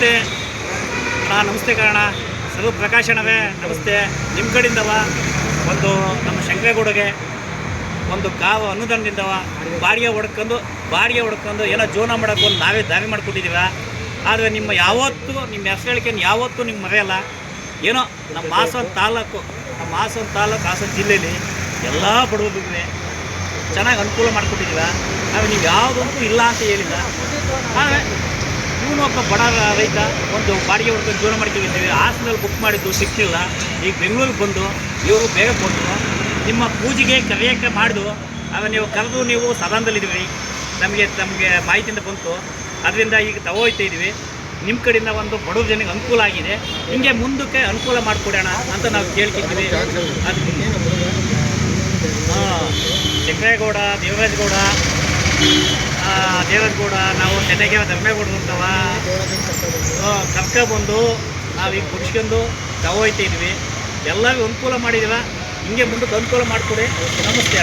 ನಮಸ್ತೆ ನಮಸ್ತೆ ಕಾರಣ ಸರ್ವ ಪ್ರಕಾಶ್ ಅಣ್ಣವೇ ನಮಸ್ತೆ. ನಿಮ್ಮ ಕಡೆಯಿಂದವ ಒಂದು ನಮ್ಮ ಶಂಕರೇಗೌಡಗೆ ಒಂದು ಕಾವು ಅನುದಾನದಿಂದವ ಬಾಡಿಗೆ ಹೊಡ್ಕೊಂಡು ಏನೋ ಜೀವನ ಮಾಡೋಕ್ಕೆ ಒಂದು ನಾವೇ ದಾರಿ ಮಾಡಿಕೊಟ್ಟಿದ್ದೀವ. ಆದರೆ ನಿಮ್ಮ ಯಾವತ್ತೂ ನಿಮ್ಮ ಹೆಸರು ಹೇಳಿಕೆಯನ್ನು ಯಾವತ್ತೂ ನಿಮ್ಮ ಮರೆಯಲ್ಲ. ಏನೋ ನಮ್ಮ ಹಾಸನ ತಾಲೂಕು ಹಾಸನ ಜಿಲ್ಲೆಯಲ್ಲಿ ಎಲ್ಲ ಬಡವರಿಗೆ ಚೆನ್ನಾಗಿ ಅನುಕೂಲ ಮಾಡಿಕೊಟ್ಟಿದ್ದೀವ. ಆದರೆ ನೀವು ಯಾವುದಂತೂ ಇಲ್ಲ ಅಂತ ಹೇಳಿಲ್ಲ. ಆದರೆ ಇವನು ಒಬ್ಬ ಬಡ ರೈತ ಒಂದು ಬಾಡಿಗೆ ಹೊಡ್ಕೊಂಡು ಜೀವನ ಮಾಡ್ಕೊಂಡಿದ್ದೀವಿ. ಹಾಸನಲ್ಲಿ ಬುಕ್ ಮಾಡಿದ್ದು ಸಿಕ್ಕಿಲ್ಲ. ಈಗ ಬೆಂಗಳೂರಿಗೆ ಬಂದು ಇವರು ಬೇಗ ಕೊಟ್ಟು ನಿಮ್ಮ ಪೂಜೆಗೆ ಕರೆಯೋಕ್ಕೆ ಮಾಡಿದು. ಆಗ ನೀವು ಕರೆದು ನೀವು ಸದನದಲ್ಲಿದ್ದೀವಿ. ನಮಗೆ ಮಾಹಿತಿಯಿಂದ ಬಂತು. ಅದರಿಂದ ಈಗ ತಗೋಯ್ತಾ ಇದ್ದೀವಿ. ನಿಮ್ಮ ಕಡೆಯಿಂದ ಒಂದು ಬಡವ ಜನಕ್ಕೆ ಅನುಕೂಲ ಆಗಿದೆ. ಹಿಂಗೆ ಮುಂದಕ್ಕೆ ಅನುಕೂಲ ಮಾಡಿಕೊಡೋಣ ಅಂತ ನಾವು ಕೇಳ್ತಿದ್ದೀವಿ. ಅದಕ್ಕೆ ಶಂಕರೇಗೌಡ ದೇವರಾಜಗೌಡ ನಾವು ಚೆನ್ನೈಗೆ ಧರ್ಮೇಗೌಡರು ಅಂತವ ಕರ್ಕೊಬಂದು ನಾವೀಗ ಕುಡಿಸ್ಕೊಂಡು ತಗೋಯ್ತಾ ಇದ್ವಿ. ಎಲ್ಲರಿಗೂ ಅನುಕೂಲ ಮಾಡಿದ್ದೀವ. ಹಿಂಗೆ ಮುಂದಕ್ಕೆ ಅನುಕೂಲ ಮಾಡಿಕೊಡಿ. ನಮಸ್ತೆ.